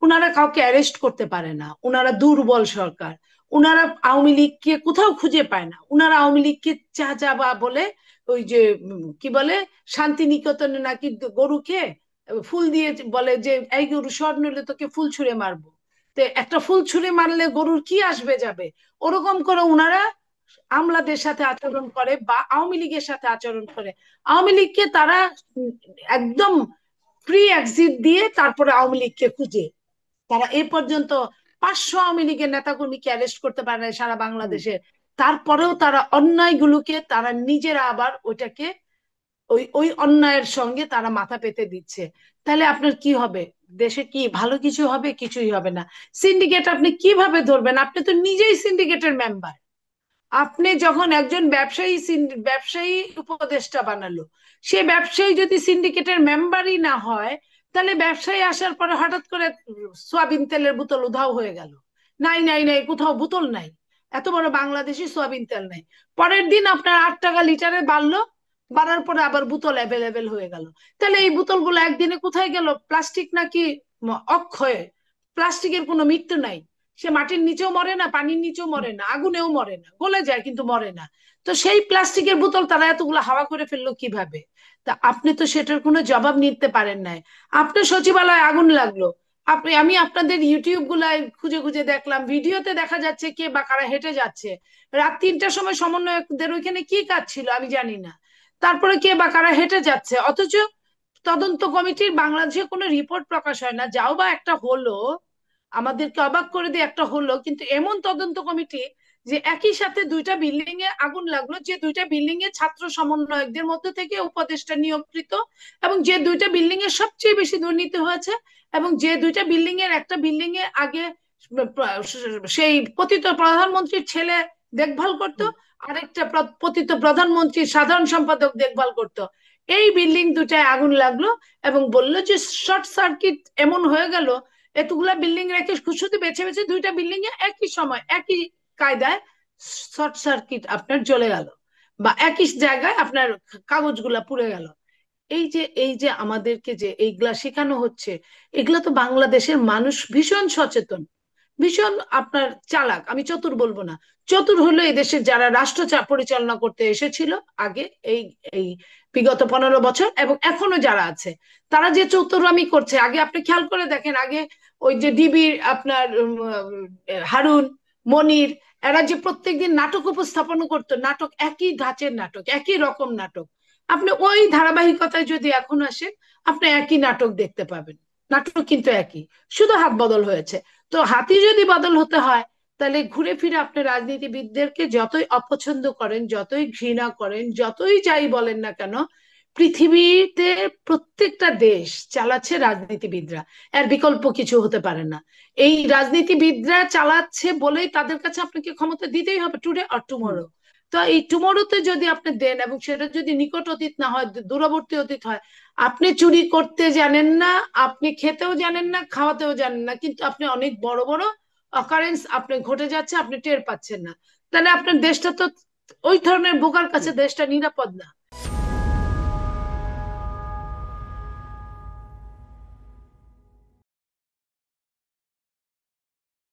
উনারা কাউকে অ্যারেস্ট করতে পারে না, উনারা দুর্বল সরকার। উনারা আওয়ামী লীগকে কোথাও খুঁজে পায় না, উনারা আওয়ামী লীগকে চা চা বা বলে ওই যে কি বলে শান্তিনিকেতনে নাকি গরুকে ফুল দিয়ে বলে যে এই গরু সর নইলে তোকে ফুল ছুঁড়ে মারবো। তো একটা ফুল ছুঁড়ে মারলে গরুর কি আসবে যাবে, ওরকম করে উনারা আমলাদের সাথে আচরণ করে বা আওয়ামী লীগের সাথে আচরণ করে। আওয়ামী লীগকে তারা একদম ফ্রি এক্সিট দিয়ে তারপরে আওয়ামী লীগকে খুঁজে, তারা এ পর্যন্ত 500 আওয়ামী লীগের নেতাকর্মীকে অ্যারেস্ট করতে পারে না সারা হুম। বাংলাদেশে। তারপরেও তারা অন্যায়গুলোকে তারা নিজেরা আবার ওইটাকে ওই ওই অন্যায়ের সঙ্গে তারা মাথা পেতে দিচ্ছে। তাহলে আপনার কি হবে? দেশে কি ভালো কিছু হবে? কিছুই হবে না। সিন্ডিকেট আপনি কিভাবে ধরবেন? আপনি তো নিজেই সিন্ডিকেটের মেম্বার। আপনি যখন একজন ব্যবসায়ী ব্যবসায়ী উপদেষ্টা বানালো, সে ব্যবসায়ী যদি সিন্ডিকেটের মেম্বারই না হয়, তাহলে ব্যবসায়ী আসার পরে হঠাৎ করে সয়াবিন তেলের বোতল উধাও হয়ে গেল। নাই নাই নাই, কোথাও বোতল নাই, এত বড় বাংলাদেশি সয়াবিন তেল নাই। পরের দিন আপনার 8 টাকা লিটারে বাড়লো, বাড়ার পরে আবার বোতল অ্যাভেলেবেল হয়ে গেল। তাহলে এই বোতলগুলো একদিনে কোথায় গেল? প্লাস্টিক নাকি অক্ষয়? প্লাস্টিকের কোনো মৃত্যু নাই। সে মাটির নিচেও মরে না, পানির নিচেও মরে না, আগুনেও মরে না, গলে যায় কিন্তু মরে না। তো সেই প্লাস্টিকের বোতল তারা এতগুলো হাওয়া করে ফেললো কিভাবে? তা আপনি তো সেটার কোনো জবাব নিতে পারেন নাই। আপনার সচিবালয়ে আগুন লাগলো, আমি আপনাদের ইউটিউব গুলায় খুঁজে খুঁজে দেখলাম, ভিডিওতে দেখা যাচ্ছে কে বা কারা হেঁটে যাচ্ছে। রাত 3টার সময় সমন্বয়কদের ওইখানে কি কাজ ছিল আমি জানি না। তারপরে কে বা কারা হেঁটে যাচ্ছে, অথচ তদন্ত কমিটির বাংলাদেশে কোনো রিপোর্ট প্রকাশ হয় না। যাও বা একটা হলো, আমাদেরকে অবাক করে দিয়ে একটা হলো, কিন্তু এমন তদন্ত কমিটি যে একই সাথে দুইটা বিল্ডিং এ আগুন লাগলো, যে দুইটা বিল্ডিং এ ছাত্র সমন্বয়কদের মধ্যে থেকে উপদেষ্টা নিয়োগকৃত, এবং যে দুইটা বিল্ডিং এ সবচেয়ে বেশি দুর্নীতি হয়েছে, এবং যে দুইটা বিল্ডিং এর একটা বিল্ডিং এ আগে সেই পতিত প্রধানমন্ত্রীর ছেলে দেখভাল করতো, হুম। আরেকটা পতিত প্রধানমন্ত্রীর সাধারণ সম্পাদক দেখভাল করতো। এই বিল্ডিং দুটায় আগুন লাগলো, এবং বললো যে শর্ট সার্কিট এমন হয়ে গেল, এতগুলা বিল্ডিং রেখে শুধু বেছে বেছে দুইটা বিল্ডিং এ একই সময় একই কায়দায় শর্ট সার্কিট আপনার জ্বলে গেল, বা একই জায়গায় আপনার কাগজগুলা পুড়ে গেল। এই যে আমাদেরকে যে এইগুলা শেখানো হচ্ছে, এগুলা তো বাংলাদেশের মানুষ ভীষণ সচেতন, ভীষণ আপনার চালাক। আমি চতুর বলবো না, চতুর হলো এদেশের যারা রাষ্ট্র পরিচালনা করতে এসেছিল আগে, এই এই বিগত 15 বছর, এবং এখনো যারা আছে, তারা যে চতুরামি করছে। আগে আপনি খেয়াল করে দেখেন, আগে ওই যে ডিবির আপনার হারুন, মনির, এরা যে প্রত্যেকদিন নাটক উপস্থাপন করতো, নাটক একই ধাঁচের নাটক, একই রকম নাটক, আপনি ওই ধারাবাহিকতায় যদি এখন আসেন, আপনি একই নাটক দেখতে পাবেন। নাটক কিন্তু একই, শুধু হাত বদল হয়েছে। তো হাতি যদি বদল হতে হয়, তাহলে ঘুরে ফিরে আপনি রাজনীতিবিদদেরকে যতই অপছন্দ করেন, যতই ঘৃণা করেন, যতই যাই বলেন না কেন, পৃথিবীতে প্রত্যেকটা দেশ চালাচ্ছে রাজনীতিবিদরা, এর বিকল্প কিছু হতে পারে না। এই রাজনীতিবিদরা চালাচ্ছে বলেই তাদের কাছে আপনাকে ক্ষমতা দিতেই হবে, টুডে অর হুম। টুমোরো। তো এই টুমোরোতে যদি আপনি দেন, এবং সেটা যদি নিকট অতীত না হয়, দূরবর্তী অতীত হয়, আপনি চুরি করতে জানেন না, আপনি খেতেও জানেন না, খাওয়াতেও জানেন না, কিন্তু আপনি অনেক বড় বড় অকারেন্স আপনি ঘটে যাচ্ছে, আপনি টের পাচ্ছেন না। তাহলে আপনার দেশটা তো ওই ধরনের বোকার কাছে হুম। দেশটা নিরাপদ না।